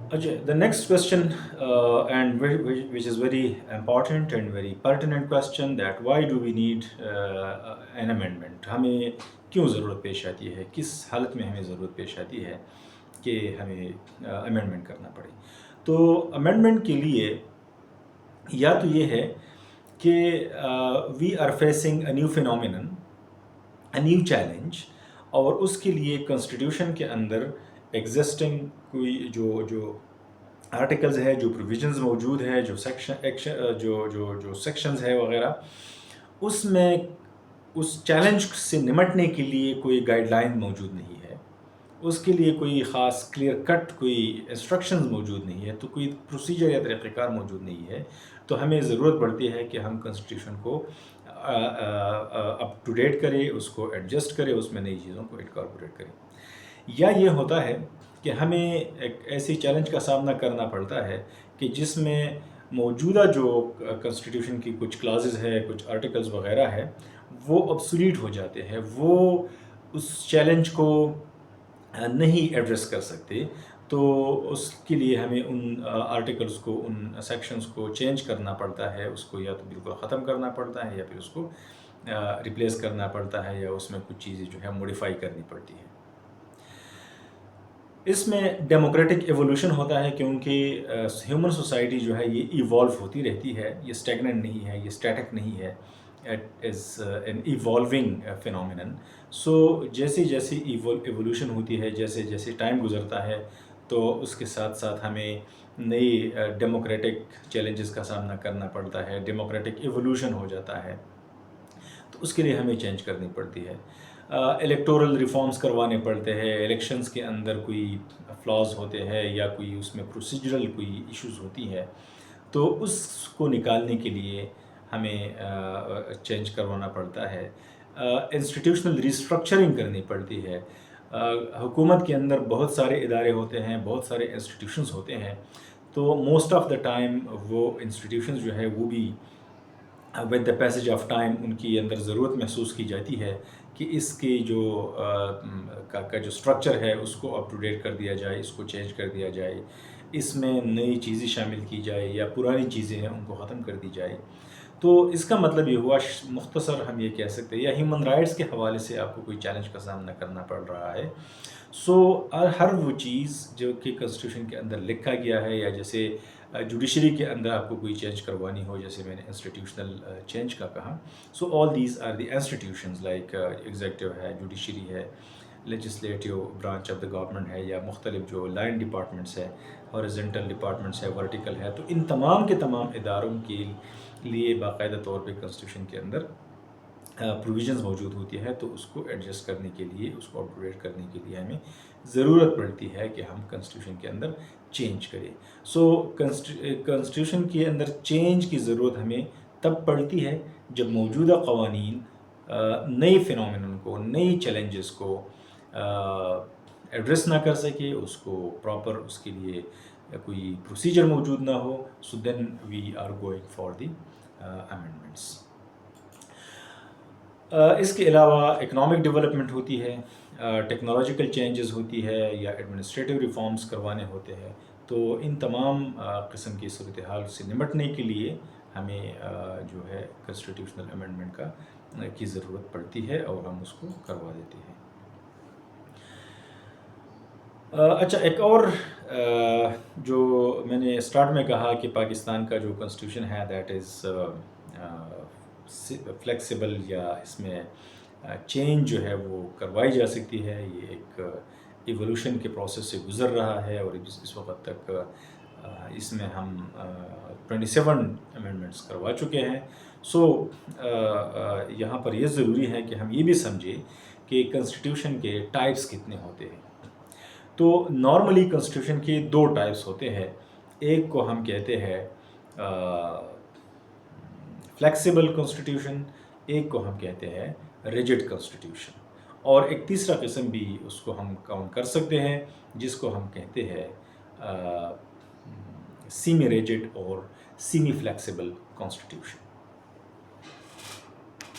Okay, the next question, and which is very important and very pertinent question, that why do we need an amendment? हमें क्यों ज़रूरत पेश आती है, किस हालत में हमें ज़रूरत पेश आती है कि हमें अमेंडमेंट करना पड़े? तो अमेंडमेंट के लिए या तो ये है कि we are facing a new phenomenon, a new challenge, और उसके लिए कॉन्स्टिट्यूशन के अंदर एग्जिस्टिंग कोई जो जो आर्टिकल्स है, जो प्रोविजंस मौजूद है, जो सेक्शंस है वगैरह, उसमें उस चैलेंज से निमटने के लिए कोई गाइडलाइन मौजूद नहीं है, उसके लिए कोई ख़ास क्लियर कट कोई इंस्ट्रक्शंस मौजूद नहीं है, तो कोई प्रोसीजर या तरीक़ेकार मौजूद नहीं है, तो हमें ज़रूरत पड़ती है कि हम कॉन्स्टिट्यूशन को अप टू डेट करें, उसको एडजस्ट करें, उसमें नई चीज़ों को इनकॉर्पोरेट करें। या ये होता है कि हमें एक ऐसी चैलेंज का सामना करना पड़ता है कि जिसमें मौजूदा जो कॉन्स्टिट्यूशन की कुछ क्लॉजेज़ है, कुछ आर्टिकल्स वगैरह है, वो ऑब्सोलीट हो जाते हैं, वो उस चैलेंज को नहीं एड्रेस कर सकते, तो उसके लिए हमें उन आर्टिकल्स को, उन सेक्शंस को चेंज करना पड़ता है, उसको या तो बिल्कुल ख़त्म करना पड़ता है या फिर उसको रिप्लेस करना पड़ता है, या उसमें कुछ चीज़ें जो है मॉडिफाई करनी पड़ती है। इसमें डेमोक्रेटिक एवोल्यूशन होता है, क्योंकि ह्यूमन सोसाइटी जो है ये इवॉल्व होती रहती है, ये स्टैग्नेंट नहीं है, ये स्टैटिक नहीं है, it is an evolving phenomenon. So जैसे जैसे एवोल्यूशन होती है, जैसे जैसे टाइम गुजरता है, तो उसके साथ साथ हमें नई डेमोक्रेटिक चैलेंजेस का सामना करना पड़ता है, डेमोक्रेटिक एवोल्यूशन हो जाता है, तो उसके लिए हमें चेंज करनी पड़ती है। इलेक्टोरल रिफॉर्म्स करवाने पड़ते हैं, इलेक्शंस के अंदर कोई फ्लॉज होते हैं या कोई उसमें प्रोसीजरल कोई इश्यूज होती है, तो उसको निकालने के लिए हमें चेंज करवाना पड़ता है। इंस्टीट्यूशनल रिस्ट्रक्चरिंग करनी पड़ती है। हुकूमत के अंदर बहुत सारे इदारे होते हैं, बहुत सारे इंस्टीट्यूशंस होते हैं, तो मोस्ट ऑफ़ द टाइम वो इंस्टीट्यूशंस जो है वो भी with the passage of time उनकी अंदर ज़रूरत महसूस की जाती है कि इसकी जो का जो स्ट्रक्चर है उसको अप टू डेट कर दिया जाए, इसको चेंज कर दिया जाए, इसमें नई चीज़ें शामिल की जाए या पुरानी चीज़ें हैं उनको ख़त्म कर दी जाए। तो इसका मतलब ये हुआ, मुख्तसर हम ये कह सकते हैं, या ह्यूमन राइट्स के हवाले से आपको कोई चैलेंज का सामना करना पड़ रहा है, सो हर वो चीज़ जो कि कॉन्स्टिट्यूशन के अंदर लिखा गया है, या जैसे जुडिशरी के अंदर आपको कोई चेंज करवानी हो, जैसे मैंने इंस्टीट्यूशनल चेंज का कहा, so all these are the institutions, like executive है, जुडिशरी है, legislative branch of the government है, या मुख्तलिफ जो लाइन डिपार्टमेंट्स है, हॉरिजॉन्टल डिपार्टमेंट्स है, वर्टिकल है, तो इन तमाम के तमाम इदारों के लिए बाकायदा तौर पे कॉन्स्टिट्यूशन के अंदर प्रोविजंस मौजूद होती है, तो उसको एडजस्ट करने के लिए, उसको अपग्रेड करने के लिए हमें ज़रूरत पड़ती है कि हम कॉन्स्टिट्यूशन के अंदर चेंज करें। सो कॉन्स्टिट्यूशन के अंदर चेंज की ज़रूरत हमें तब पड़ती है जब मौजूदा क़वानीन नए फिनोमिनन को, नई चैलेंजेस को एड्रेस ना कर सके, उसको प्रॉपर उसके लिए कोई प्रोसीजर मौजूद ना हो, so then we are going for the amendments. इसके अलावा इकनॉमिक डेवलपमेंट होती है, टेक्नोलॉजिकल चेंजेस होती है, या एडमिनिस्ट्रेटिव रिफॉर्म्स करवाने होते हैं, तो इन तमाम किस्म की सूरत हाल से निमटने के लिए हमें जो है कॉन्स्टिट्यूशनल अमेंडमेंट की ज़रूरत पड़ती है, और हम उसको करवा देते हैं। अच्छा, एक और जो मैंने स्टार्ट में कहा कि पाकिस्तान का जो कॉन्स्टिट्यूशन है दैट इज़ फ्लेक्सिबल, या इसमें चेंज जो है वो करवाई जा सकती है, ये एक इवोल्यूशन के प्रोसेस से गुज़र रहा है, और इस वक्त तक इसमें हम 27 अमेंडमेंट्स करवा चुके हैं। सो यहाँ पर ये ज़रूरी है कि हम ये भी समझें कि कॉन्स्टिट्यूशन के टाइप्स कितने होते हैं। तो नॉर्मली कॉन्स्टिट्यूशन के 2 टाइप्स होते हैं, एक को हम कहते हैं फ्लेक्सिबल कॉन्स्टिट्यूशन, एक को हम कहते हैं रिजिड कॉन्स्टिट्यूशन, और एक तीसरा किस्म भी उसको हम काउंट कर सकते हैं, जिसको हम कहते हैं सेमी रिजिड और सेमी फ्लेक्सिबल कॉन्स्टिट्यूशन।